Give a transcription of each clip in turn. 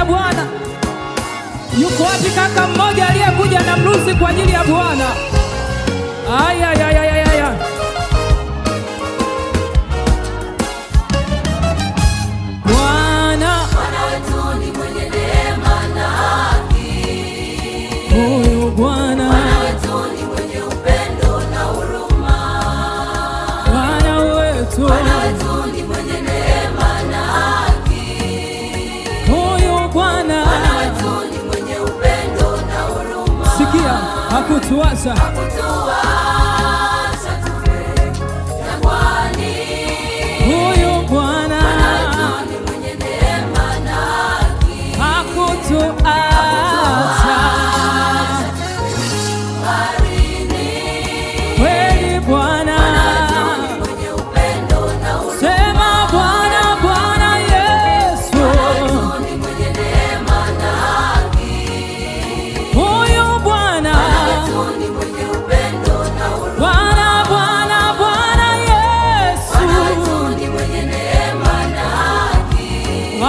Bwana. Yuko wapi kaka mmoja aliyekuja na mluzi kwa ajili ya Bwana? Aya ya ya ya ya. Bwana wetu ni mwenye neema na haki. Huyu Bwana wetu ni mwenye upendo na huruma. Bwana wetu ni mwenye neema na haki. Huyu Bwana wetu ni mwenye upendo na huruma. Sikia, hakutuacha tufe jangwani. Huyu Bwana ni mwenye neema na haki. hakutuacha kweli Bwana. mwenye upendo na huruma. Sema Bwana, Bwana Yesu ni mwenye neema na haki. huyu Bwana ni mwenye upendo na huruma. Bwana, Bwana, Bwana Yesu ni mwenye neema na haki.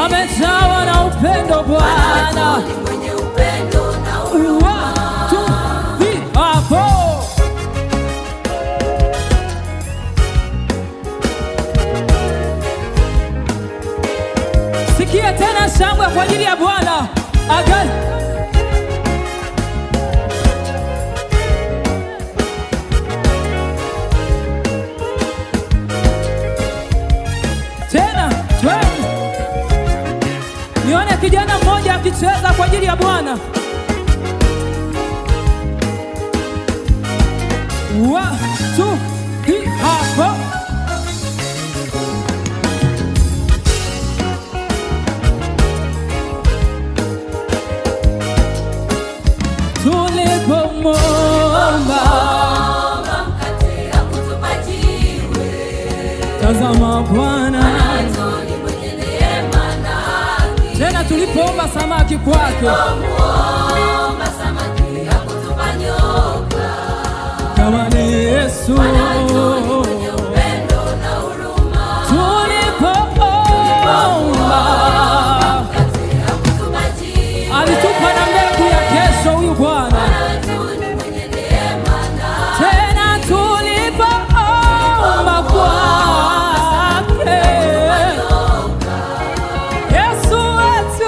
amejawa na upendo Bwana. ni mwenye upendo na huruma. Watu hapo sikia tena shangwe kwa ajili ya Bwana. Again. Tena twende. Nione kijana mmoja akicheza kwa ajili ya Bwana. Watu hapo tulipomwomba mkate hakutupa jiwe. tazama Bwana, ni mwenye neema na haki. tena tulipoomba samaki kwake Muomba samaki hakutupa nyoka. kama ni Yesu. Mwenye upendo na huruma. Tulipoomba Mkate hakutupa jiwe. alitupa na mbegu ya kesho huyu Bwana. ni mwenye neema na Tena tulipoomba kwake Yesu wetu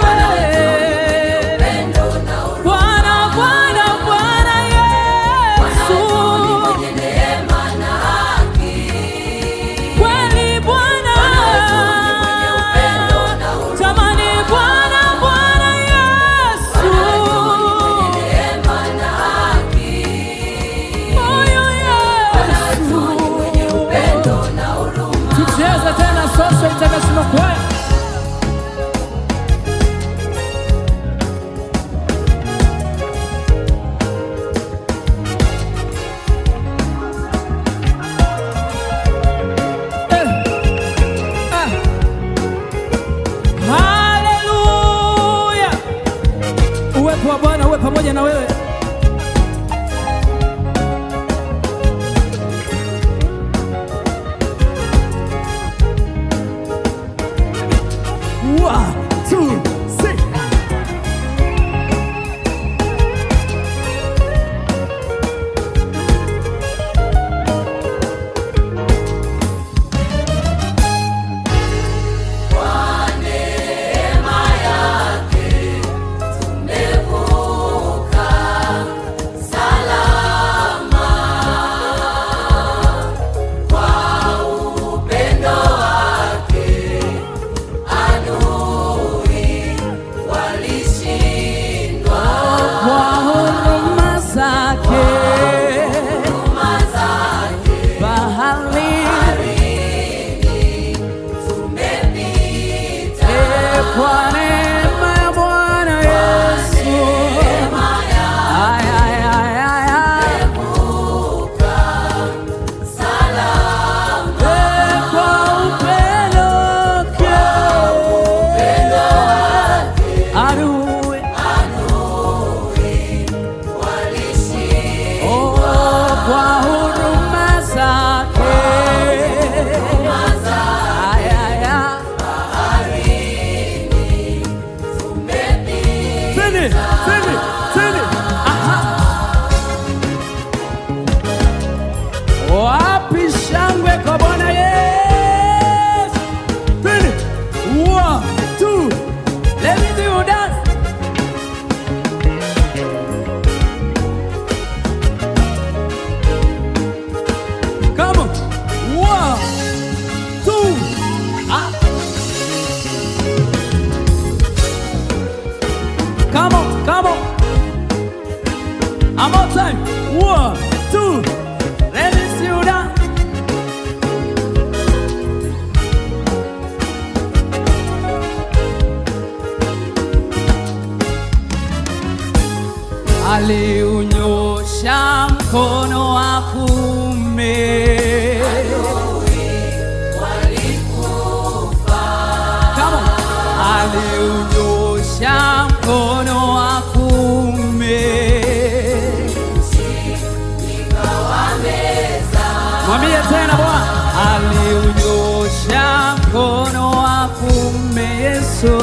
upendo na huruma. Bwana, Bwana, Bwana Yesu Mwenye neema na haki. kweli Bwana, jamani Bwana, Bwana Yesu Neema na haki. huyu Yesu. Upendo na huruma. Tucheze tena Social International Choir. Haleluya! Uwepo wa Bwana uwe pamoja na wewe. One, two, six. Kwa neema yake tumevuka. Twende, twende. Aha. Wapi shangwe kwa Bwana Yesu? Twende. 1, 2. Let me do you dance. Come on. 1, 2. Ah. Come on, come on. One more time. 1, 2. Let me see you dance. Aliunyosha mkono wa kuume. Come on. Aliunyosha mkono wa kuume. Mwambie tena Bwana. Aliunyosha mkono wa kuume Yesu.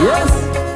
Yesu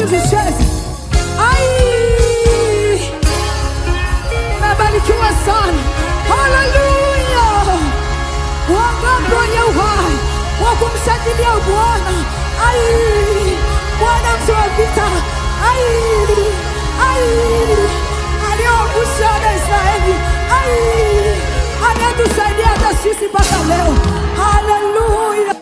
tucheze. Nabarikiwa sana. Haleluya. Wangapi wenye uhai wa kumshangilia Bwana? Bwana mtu wa vita, aliyeangusha wana Israeli, anatusaidia hata sisi mpaka leo. Haleluya.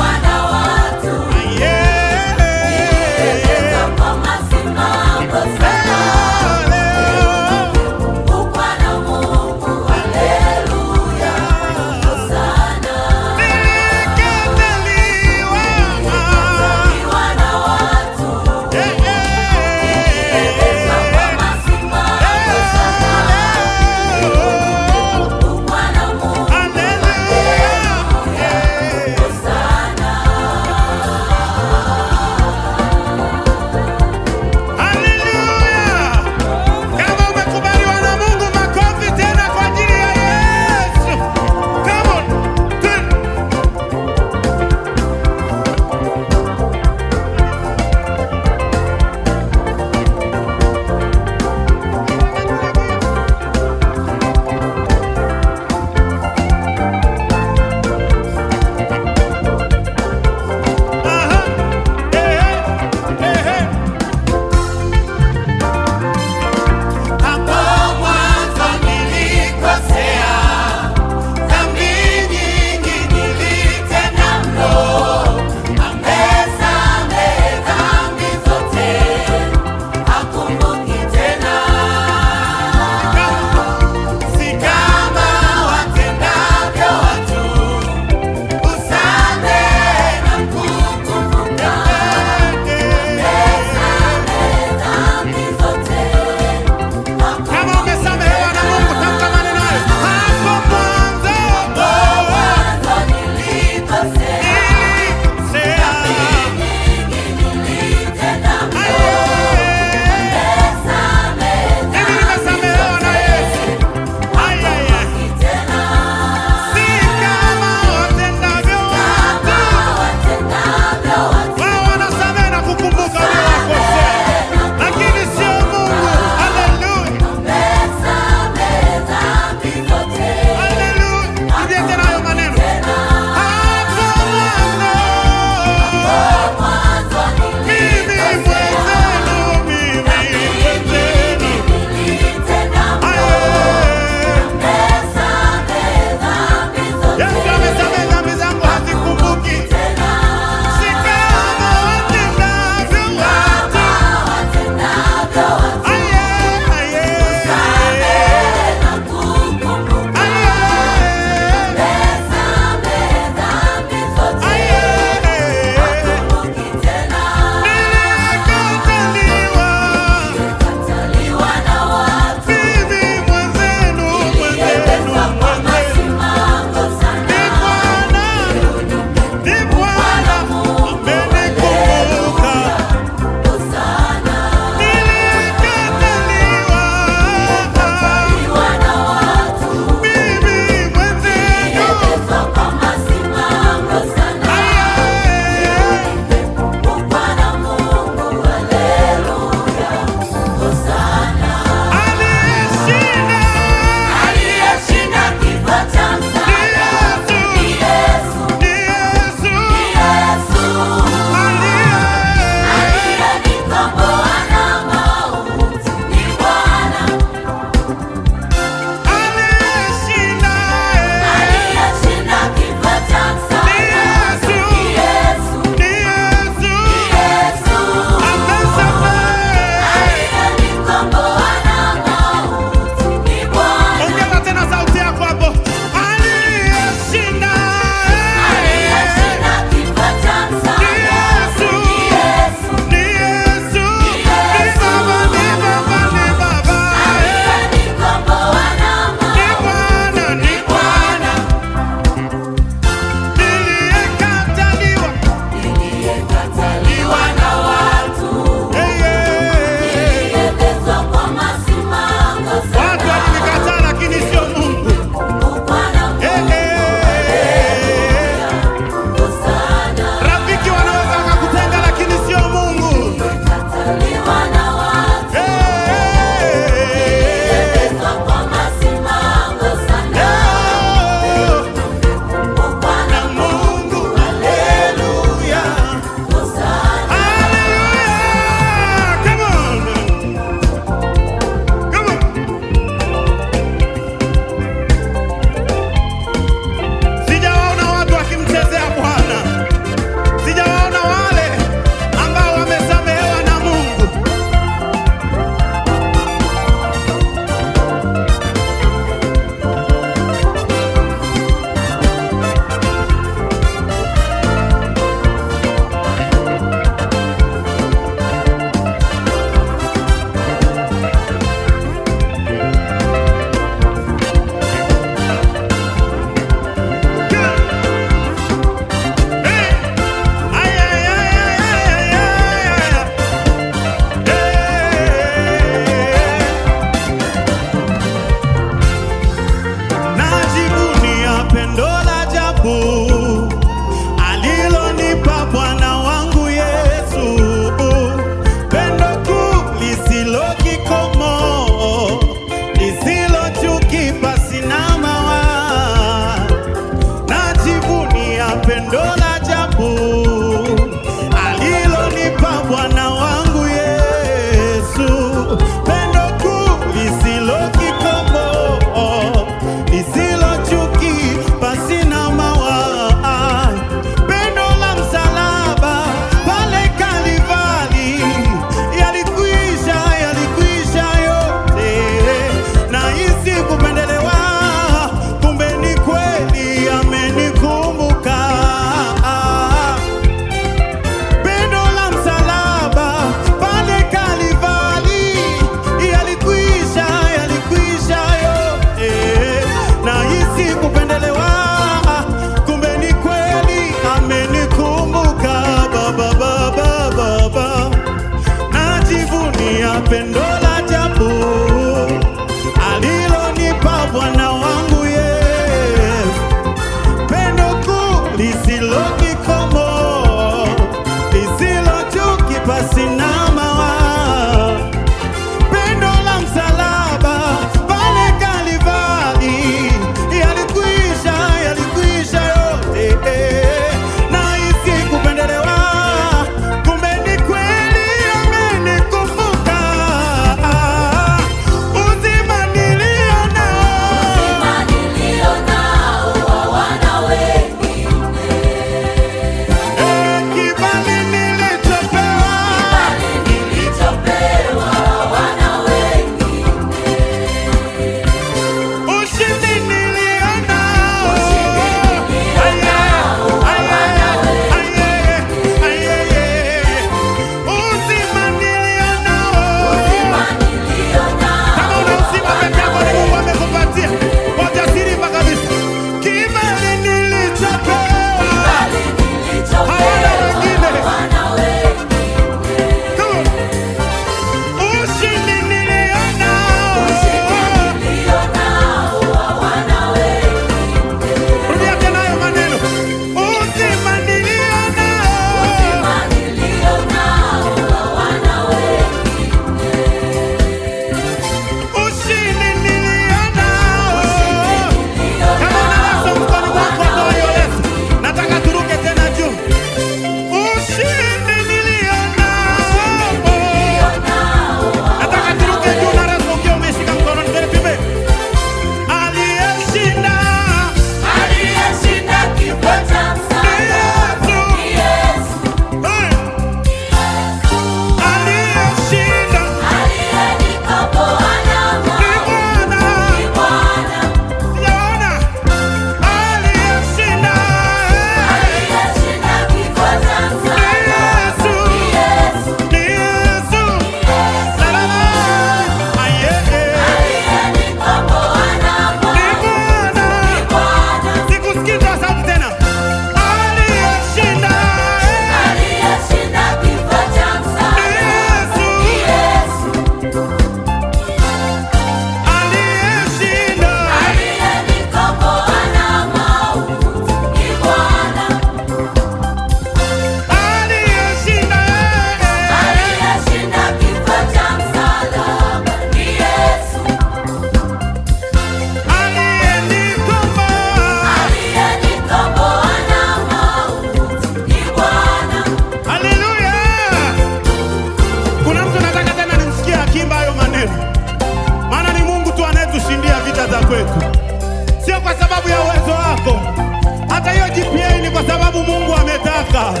ametaka.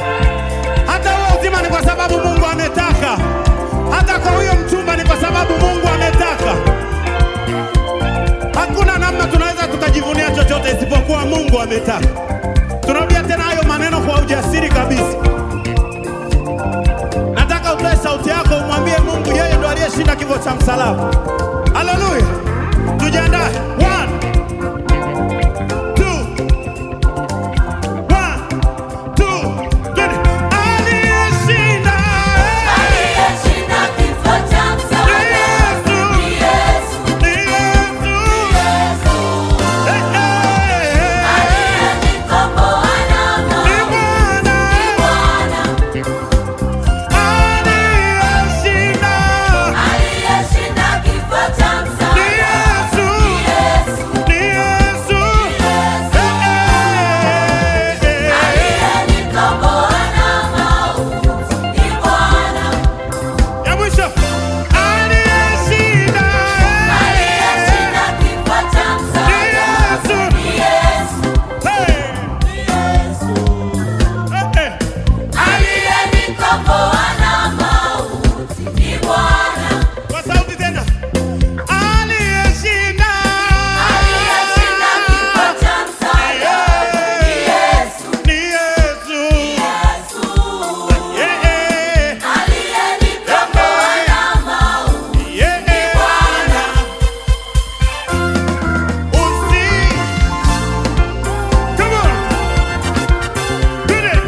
Hata huo uzima ni kwa sababu Mungu ametaka. Hata kwa huyo mchumba ni kwa sababu Mungu ametaka. Hakuna namna tunaweza tukajivunia chochote isipokuwa Mungu ametaka. Tunarudia tena hayo maneno kwa ujasiri kabisa. Nataka utoe sauti yako umwambie Mungu yeye ndo aliyeshinda kifo cha msalaba. Haleluya. Tujiandae. 1 2 1 2 3. Aliyeshinda kifo cha msalaba ni Yesu. Aliyenikomboa na mauti ni Bwana. Aliyeshinda kifo cha msalaba ni Yesu. Aliyenikomboa na mauti ni Bwana. Ya mwisho. Aliyeshinda kifo cha msalaba ni Yesu. Aliyenikomboa na mauti ni Bwana. Kwa sauti tena. Aliyeshinda kifo cha msalaba ni Yesu. ni Yesu. Aliyenikomboa na mauti ni Bwana. Come on. Do it.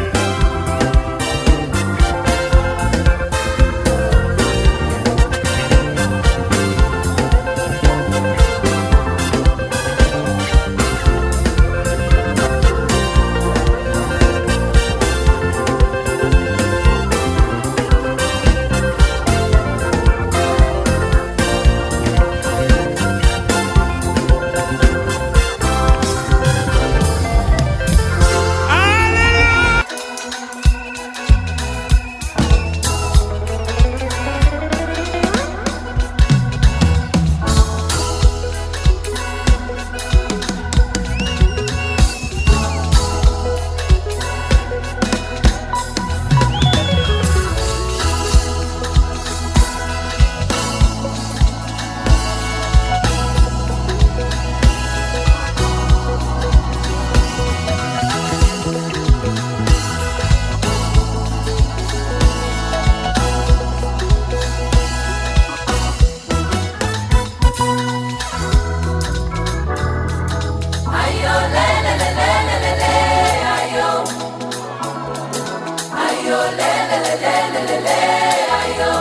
Ayo lelelelelele ayo. Ayo lelelelelele ayo.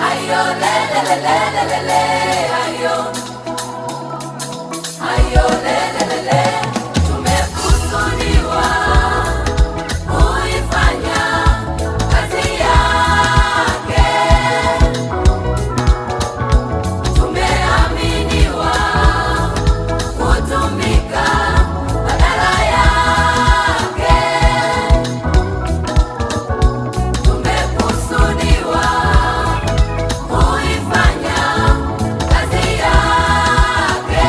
Ayo lelelelelele ayo. Ayo lelelele. Tumekusudiwa kuifanya kazi yake. Tumeaminiwa kutumika badala yake. Tumekusudiwa kuifanya kazi yake.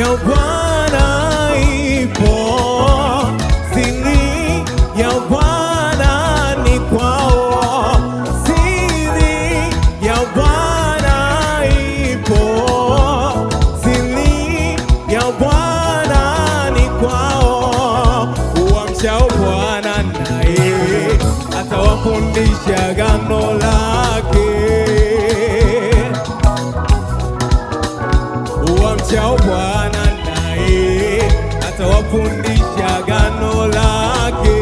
ya Bwana ipo, siri ya Bwana ni kwao, siri ya Bwana ipo, siri ya Bwana ni kwao. Wamchao Bwana naye atawafundisha agano lake. Wamchao Bwana naye atawafundisha agano lake.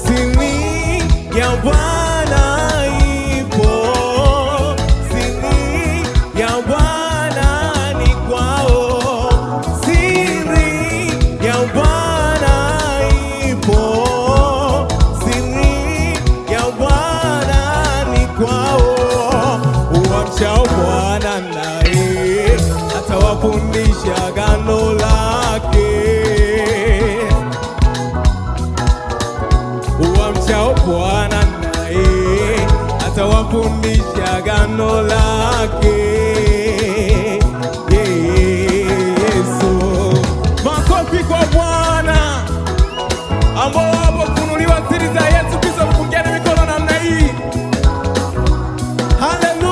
Siri ya Bwana ipo, siri ya Bwana ni kwao, siri ya Bwana ipo, siri ya Bwana ni kwao. Wamchao Bwana naye atawafundisha agano lake. Wamchao Bwana naye atawafundisha agano lake. Yesu, makofi kwa Bwana ambao wapo kufunuliwa siri za Yesu Kristo. Mpungieni mikono namna hii. Haleluya.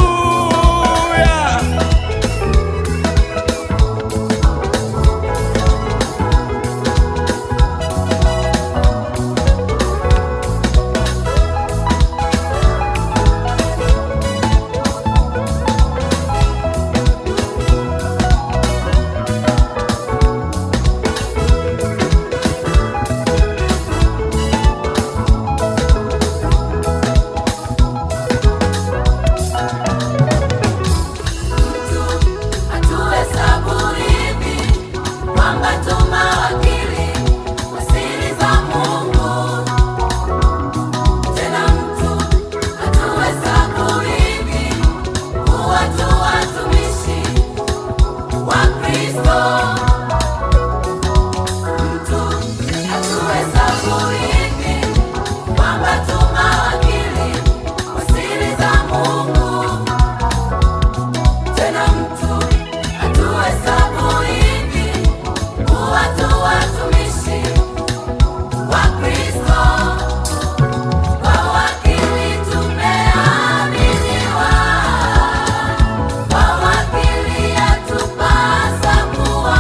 Wawakili yatupasa kuwa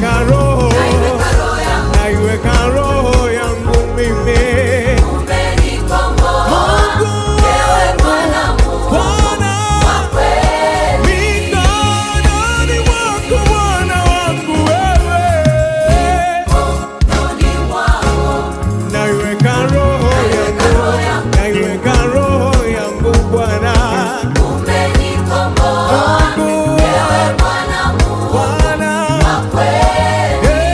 naiweka roho yangu mimi. Umenikomboa, wewe Bwana Mungu wa kweli.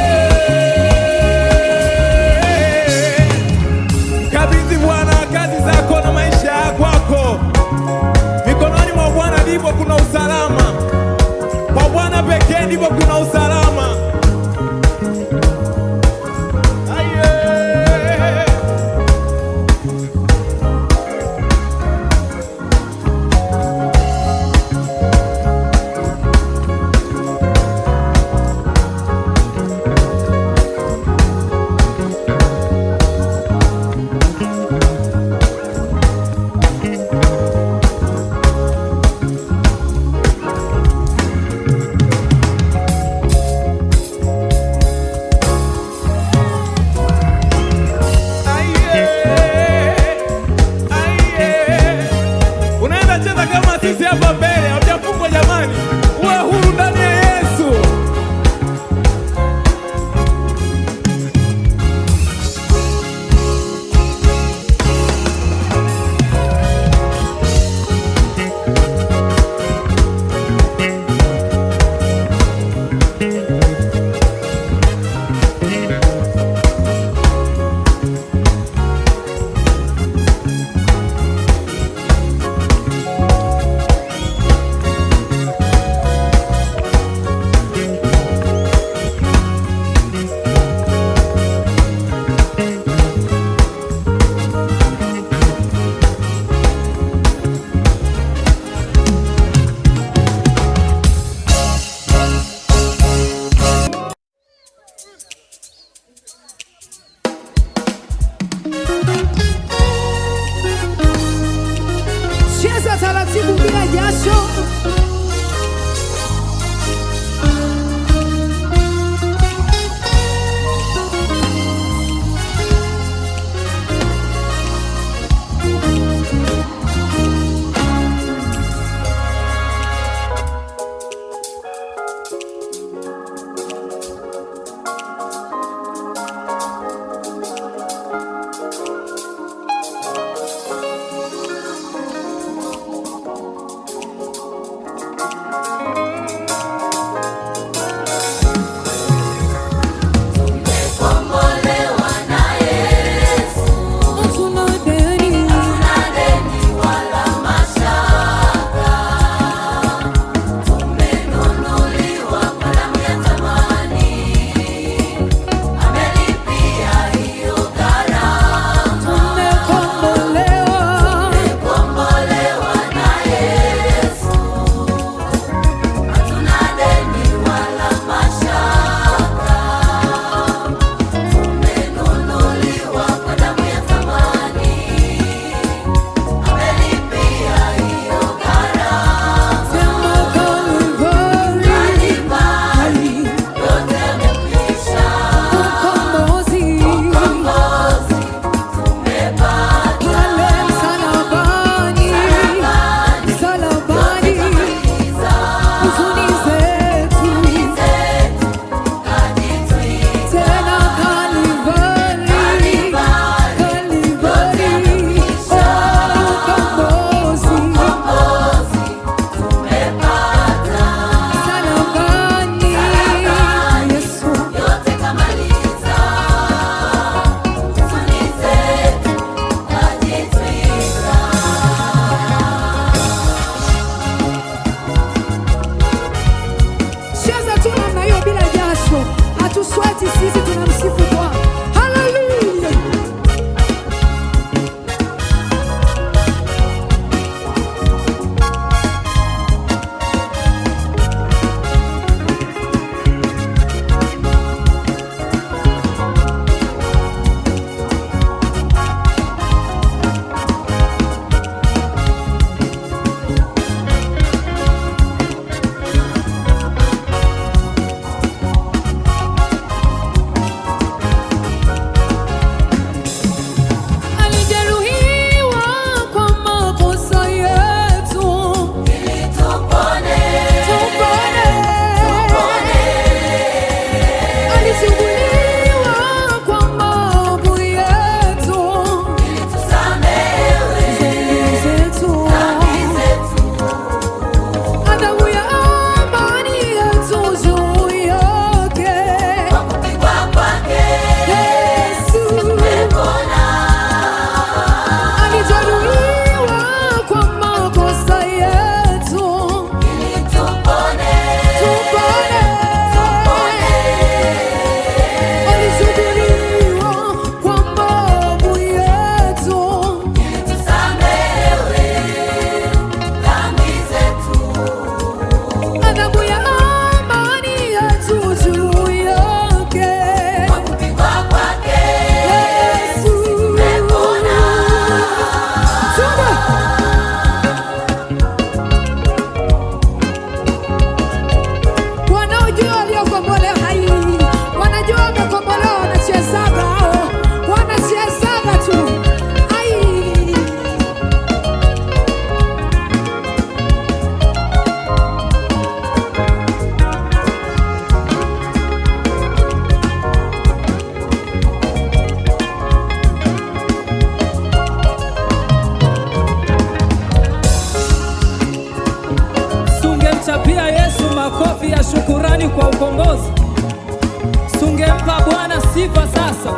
sifa sasa.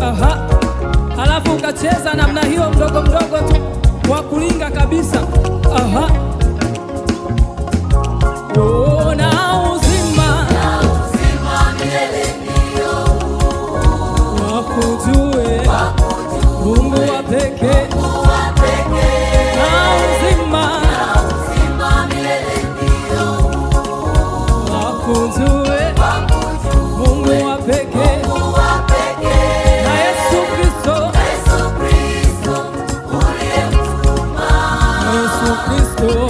Aha. Halafu ukacheza namna hiyo mdogo mdogo tu kwa kulinga kabisa. Aha. Oh, na uzima milele ndio wakujue Mungu wa pekee. Na uzima milele ndio wakujue Mungu wa pekee. Na Yesu Kristo, uliyemtuma Yesu Kristo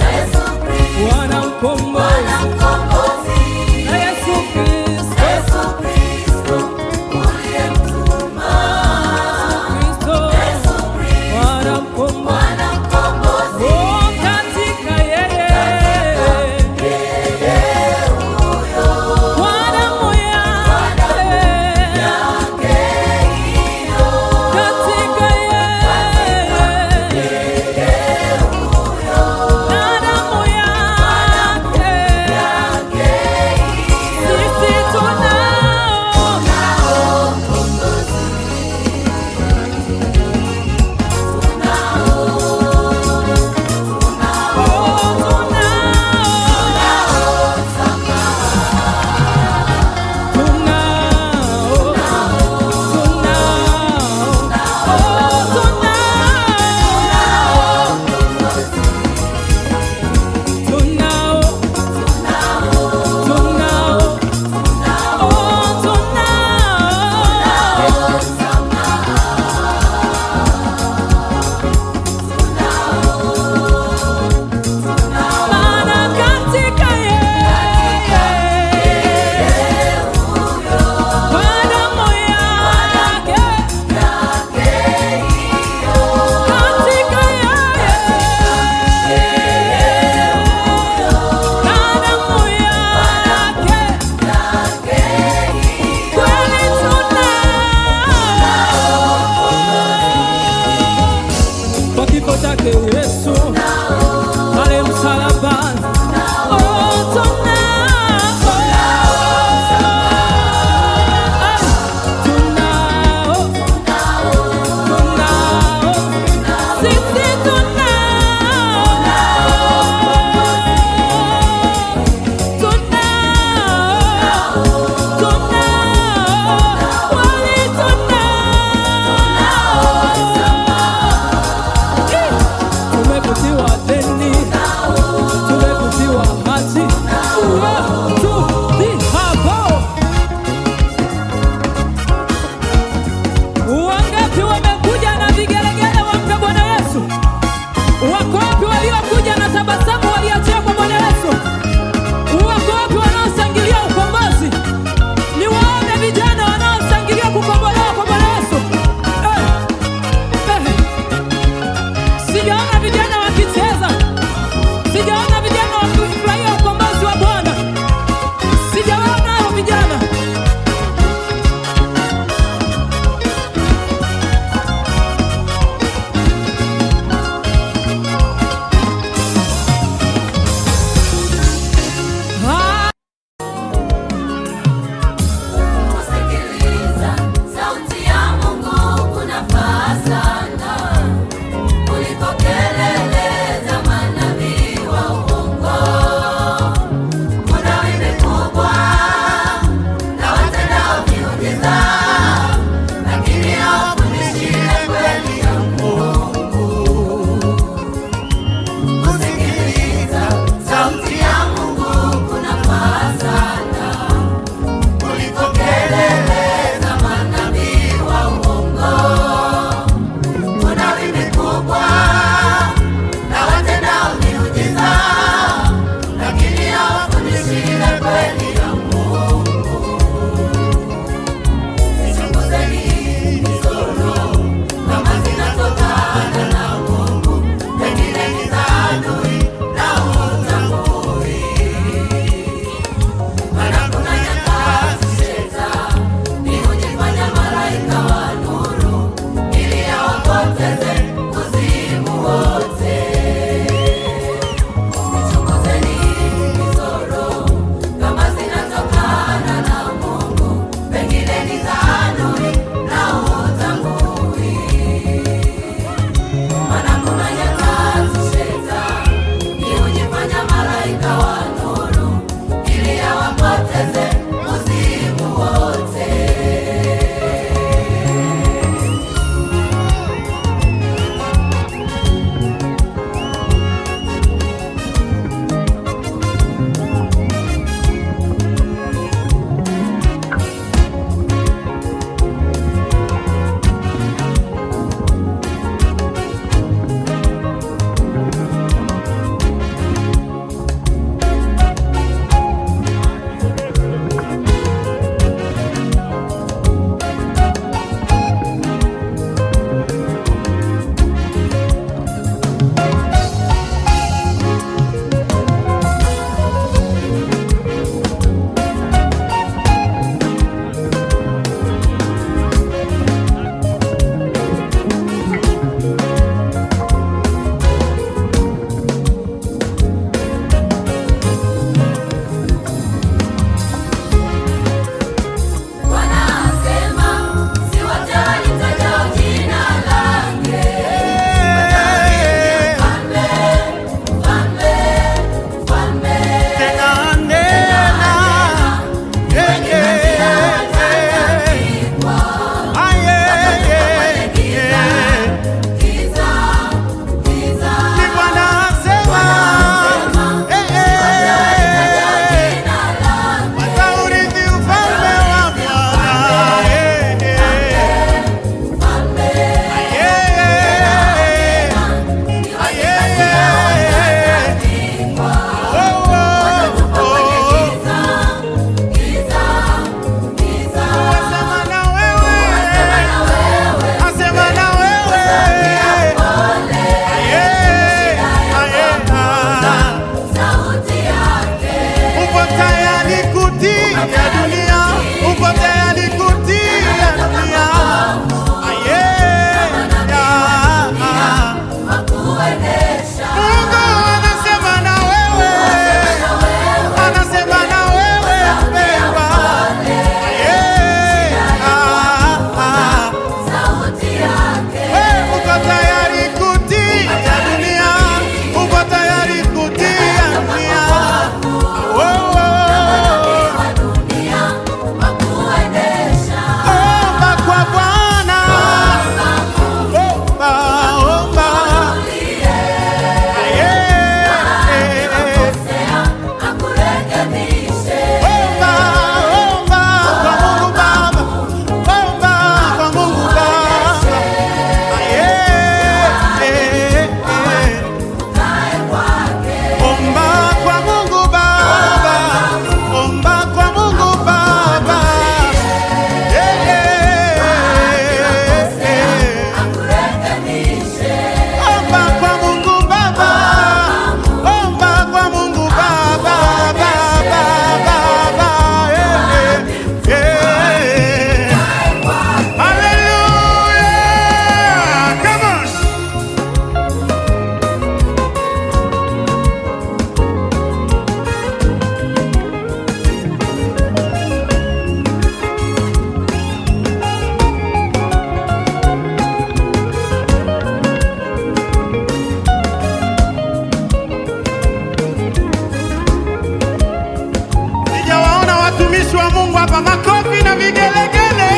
makofi na vigelegele.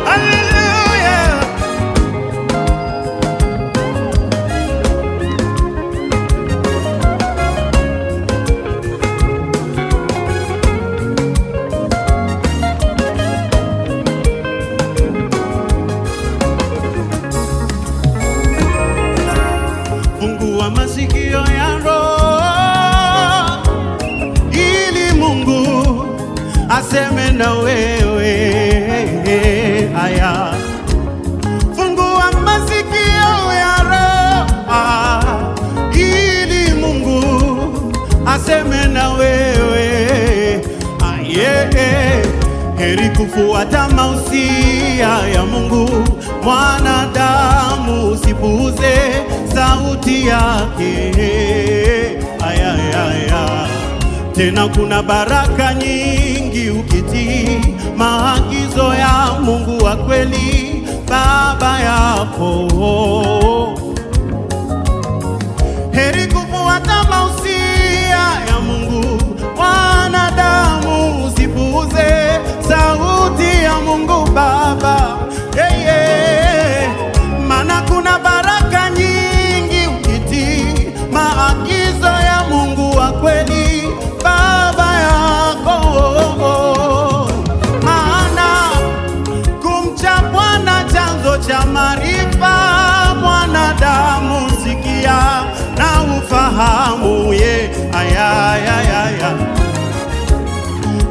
Haleluya. Fungua masikio ya roho ili Mungu aseme na wewe. Aya, fungua masikio ya roho ili Mungu aseme na wewe. Aye, heri kufuata mausia ya Mungu, mwanadamu usipuuze sauti yake. Aya, aya, tena kuna baraka nyingi ukitii maagizo ya Mungu wa kweli Baba yako. Heri kufuata mausia ya Mungu, wanadamu usipuuze sauti ya Mungu Baba. Hey, yeah. Maana kuna baraka nyingi ukitii maagizo ya Mungu wa kweli Baba yako. Maana kumcha Bwana chanzo cha maarifa, mwanadamu sikia na ufahamu ye. Aya, aya, aya.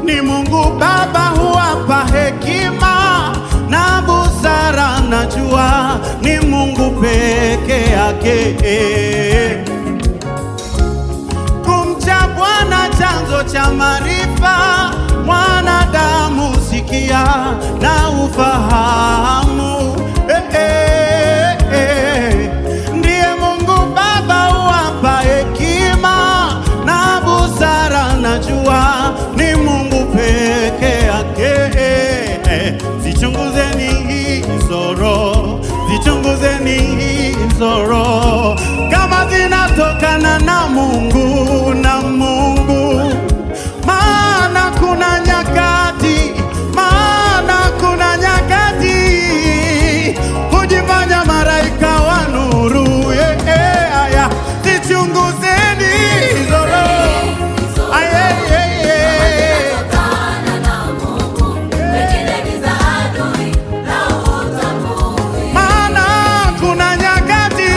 Ni Mungu Baba huwapa hekima na busara, najua ni Mungu peke yake. Kumcha Bwana chanzo cha maarifa, mwanadamu sikia na ufahamu. Ndiye Mungu Baba huwapa hekima na busara, najua ni Mungu peke yake. Zichunguzeni hizo roho, zichunguzeni hizo roho, kama zinatokana na Mungu, na Mungu. Maana kuna nyakati, hujifanya malaika wa nuru. Aya, zichunguzeni hizo roho. Maana kuna nyakati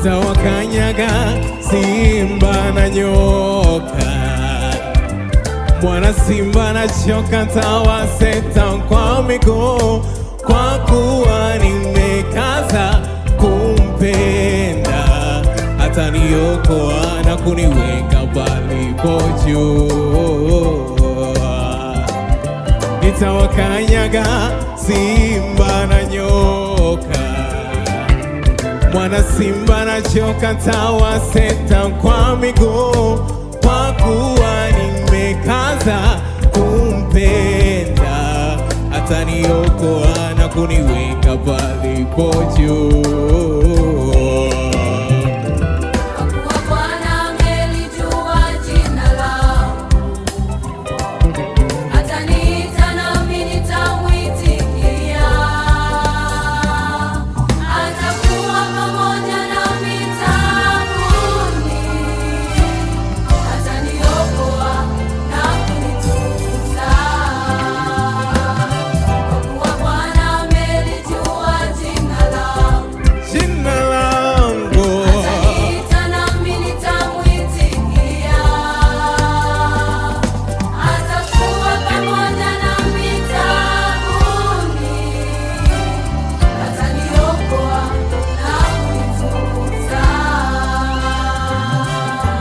nitawakanyaga simba na nyoka, mwana simba na shoka tawaseta kwa miguu, kwa kuwa nimekaza kumpenda, ataniokoa na kuniweka palipo juu. Nitawakanyaga simba na nyoka, mwana simba na shoka tawaseta kwa miguu, kwa kuwa nimekaza kumpenda, ataniokoa na kuniweka palipo juu.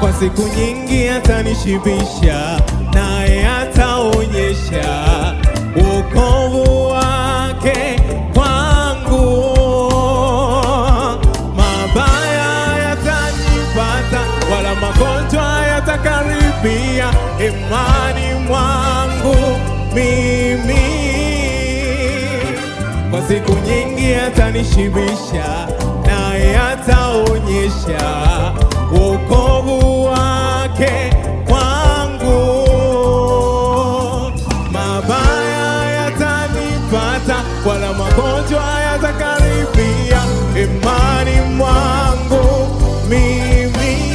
Kwa siku nyingi atanishibisha, naye ataonyesha wokovu wake kwangu. Mabaya yatanipata, wala magonjwa yatakaribia imani mwangu mimi. Kwa siku nyingi atanishibisha, naye ataonyesha wokovu wake kwangu. Mabaya yatanipata, wala magonjwa yatakaribia imani mwangu mimi.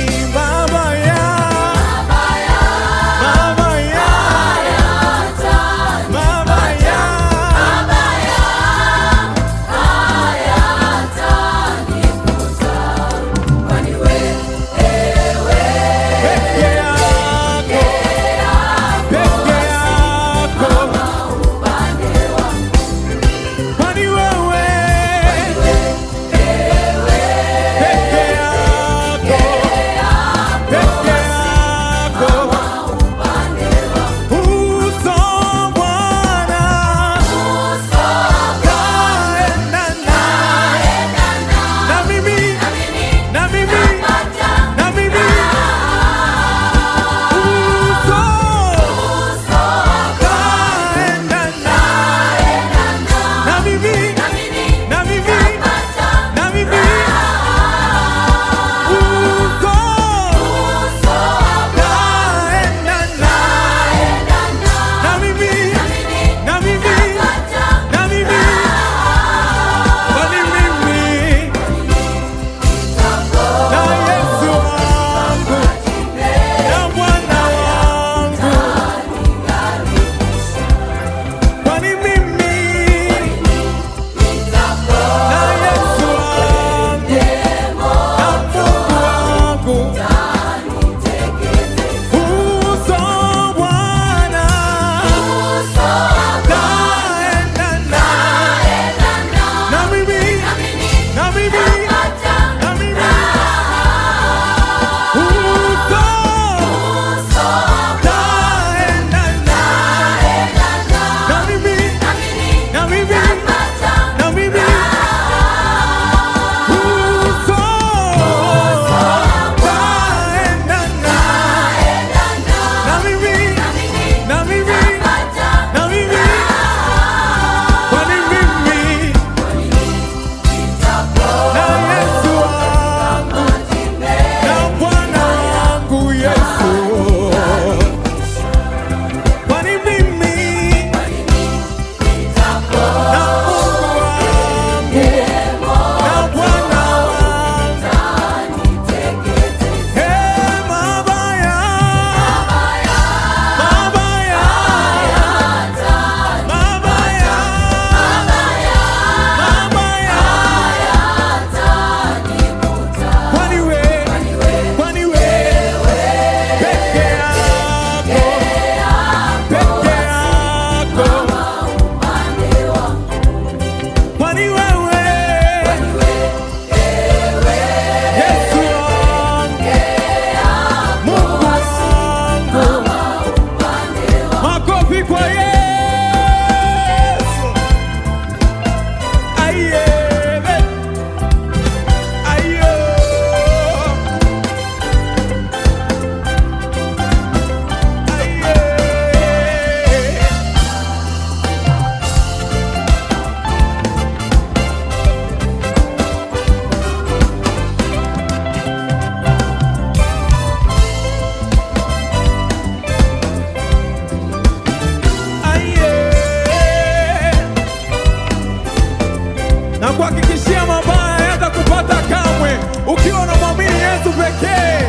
hautazipata kamwe ukiwa unamwamini Yesu pekee.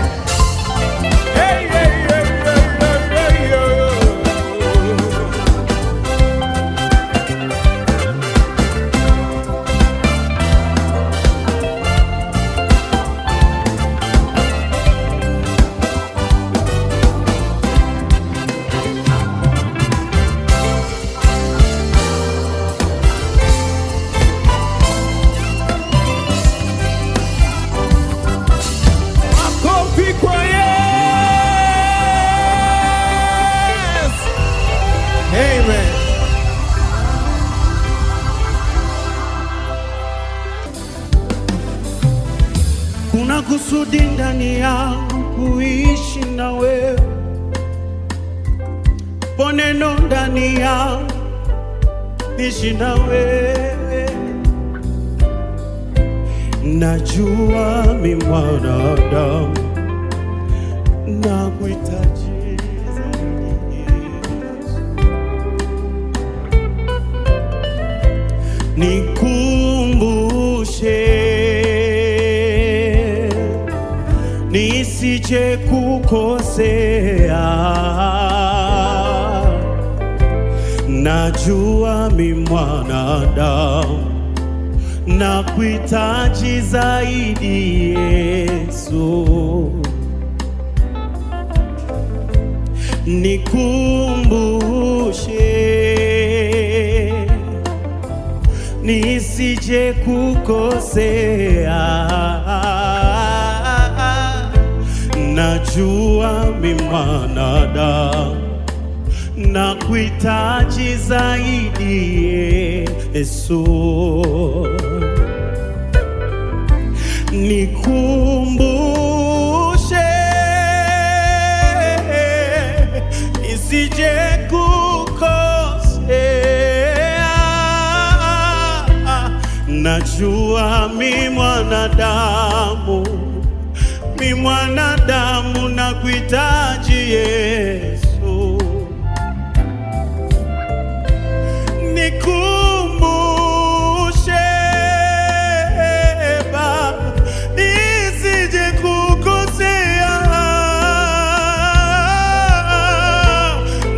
Hey, hey, hey, hey, hey, hey. Makofi kwa Yesu. Amen. Kuna kusudi ndani yangu kuishi na wewe, poneno ndani yangu niishi na wewe. Najua mi mwanadamu na kuhitaji zaidi Yesu, nikumbushe nisije kukosea. Najua mi mwanadamu na kuhitaji zaidi Yesu, nikumbushe nisije kukosea. Najua mi mwanadamu na kuhitaji zaidi Yesu, nikumbushe nisije kukosea. Najua mi mwanadamu na kuhitaji Yesu, nikumbushe Baba nisije kukosea.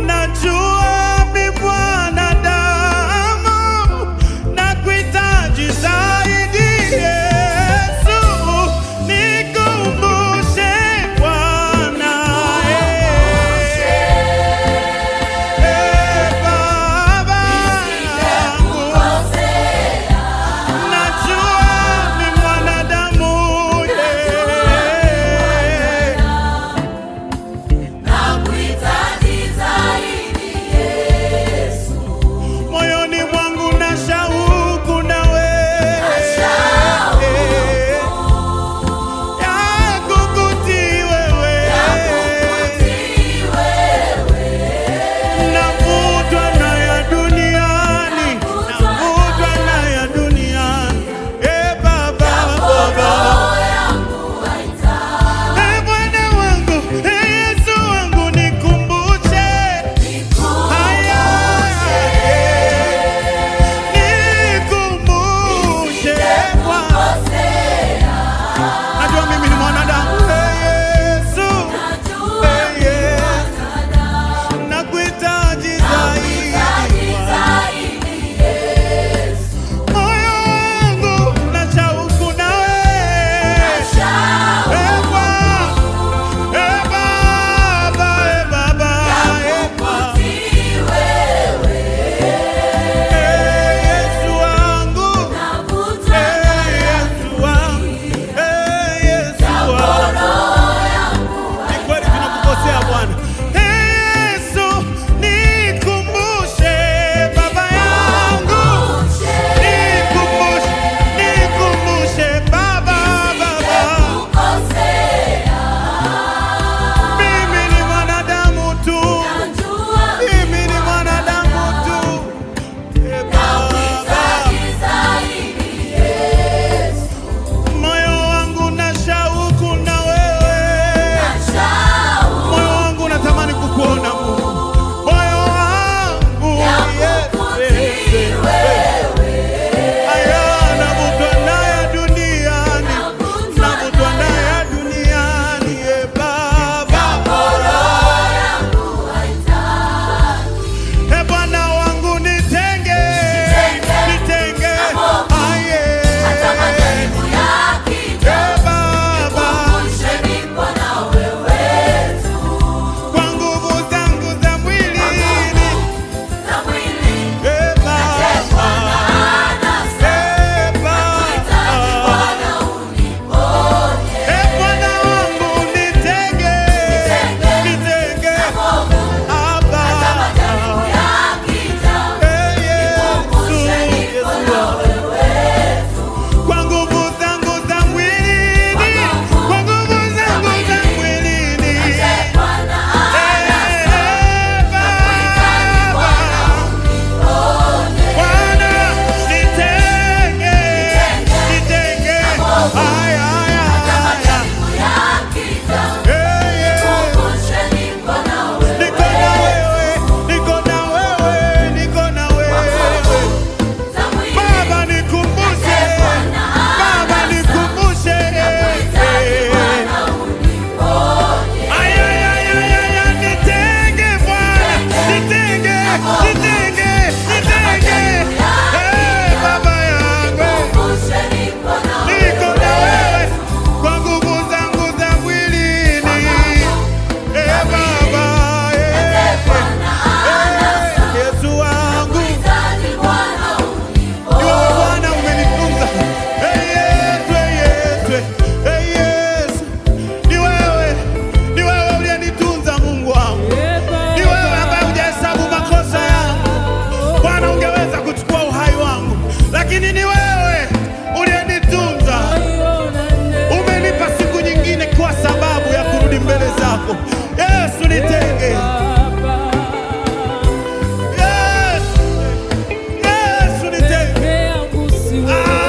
Najua mi mwanadamu na kuhitaji zaidi Yesu, nikumbushe Bwana, Baba yangu. Yesu nitenge. Yesu nitenge. peke yangu siwezi.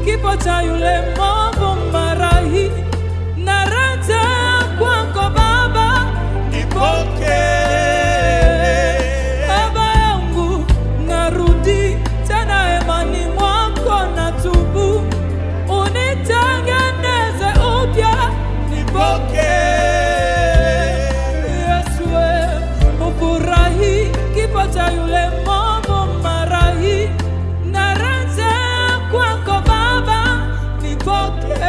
Kifo cha yule mwovu marahi, narejea kwako Baba, nipokee. Baba yangu, narudi tena hemani mwako, natubu, unitengeneze upya, nipokee. Yesu ufurahi kifo cha yule mwovu marahi, narejea kwako Baba, nipokee.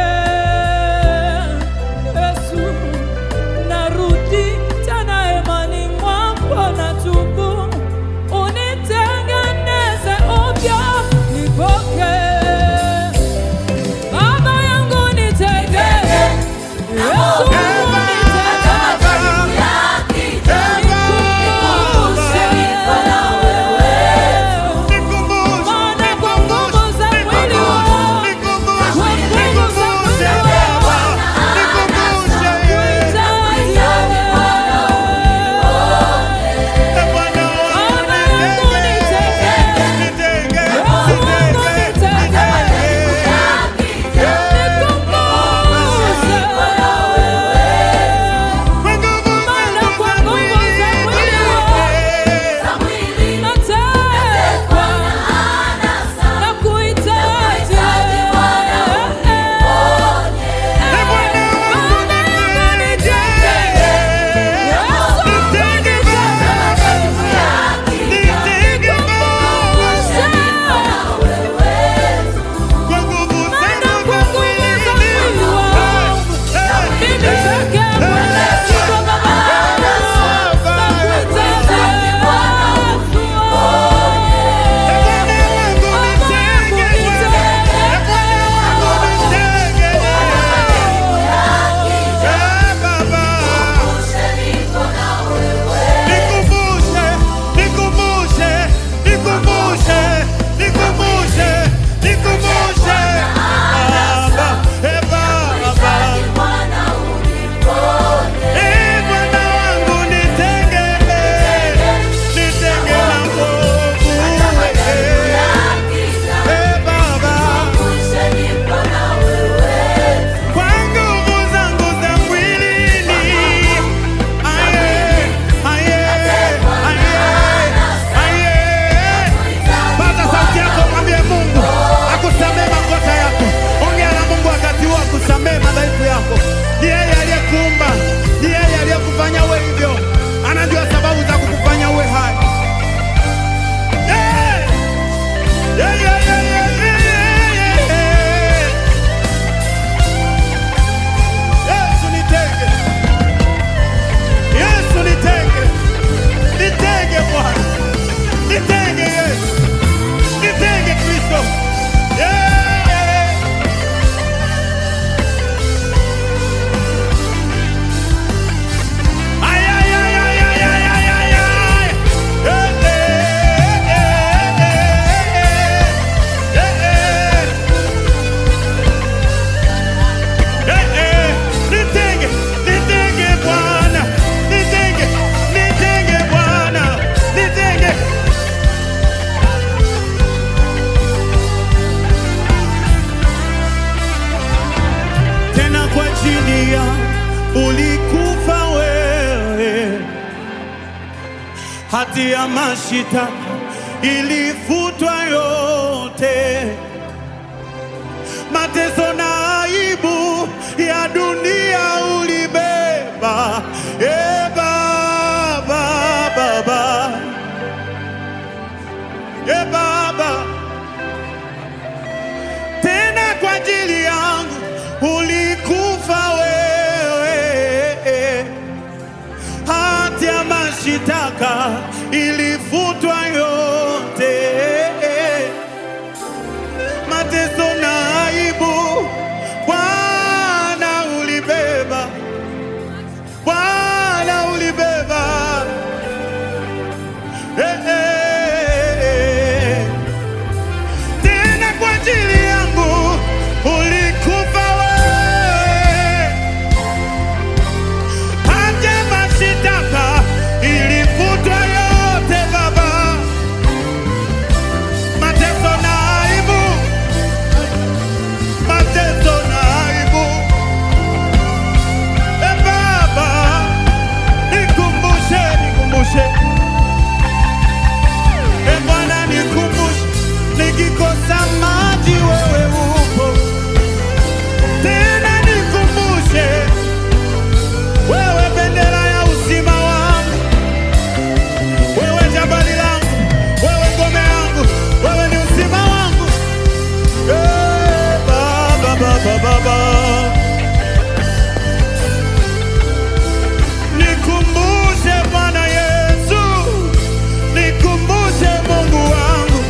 hati ya mashitaka ilifutwa yote, mateso na aibu ya dunia ulibeba. Baba, Baba, Baba, tena kwa ajili yangu ulikufa wewe, hati ya mashitaka ilifutwa yote, mateso na aibu Bwana ulibeba, Bwana ulibeba. Tena kwa ajili yangu ulikufa wewe, hata mashitaka ilifutwa yote Baba, mateso na aibu, mateso na aibu. Baba, nikumbushe, nikumbushe Bwana, nikumbushe, nikikosa maji wewe upo. Tena nikumbushe, wewe bendera ya uzima wangu, wewe jabali langu, wewe ngome yangu, wewe ni uzima wangu. Baba, Baba, Baba, nikumbushe Bwana Yesu, nikumbushe Mungu wangu,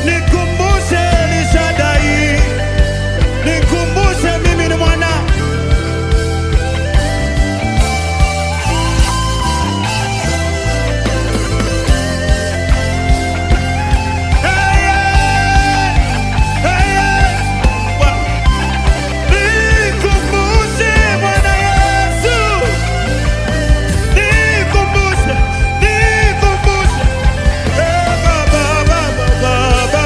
nikumbushe Elishadai, nikumbushe mimi ni mwana. Nikumbushe Bwana Yesu, nikumbushe, nikumbushe. Baba, Baba, Baba,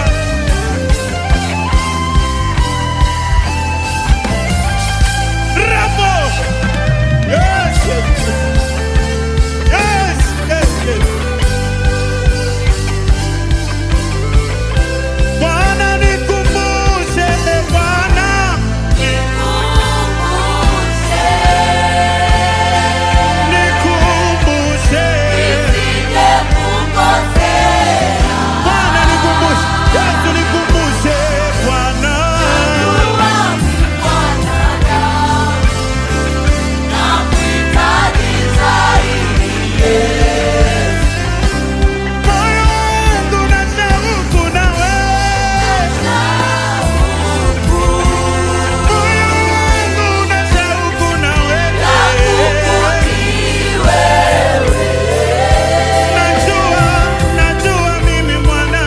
Ramo. Yes, yes, yes, yes, yes. Bwana nikumbushe, Bwana nikumbushe, Bwana nikumbushe, Yesu nikumbushe, Bwana moyo wangu na shauku na wewe, moyo wangu na shauku na wewe, najua mimi mwana.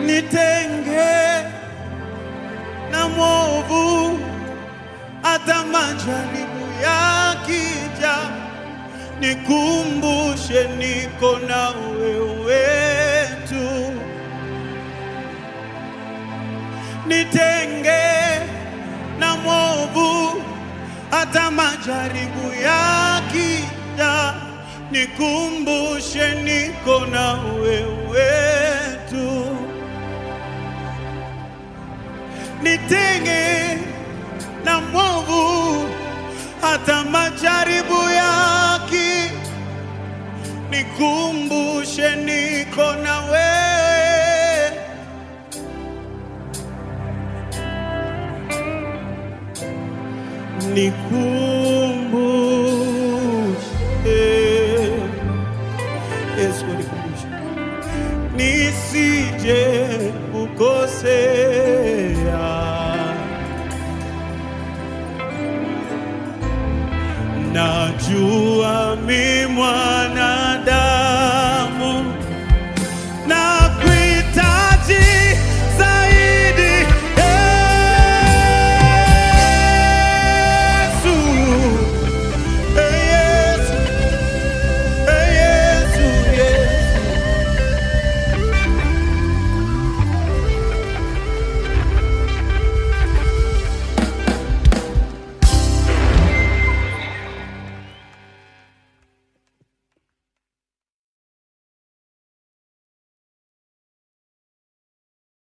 Nitenge na mwovu, hata majaribu yakija, nikumbushe niko na wewe tu. Nitenge na mwovu, hata majaribu yakija, nikumbushe niko na wewe tu. Nitenge na mwovu, hata majaribu yaki, nikumbushe niko na wewe. Nikumbushe, Yesu nikumbushe, nisije ukose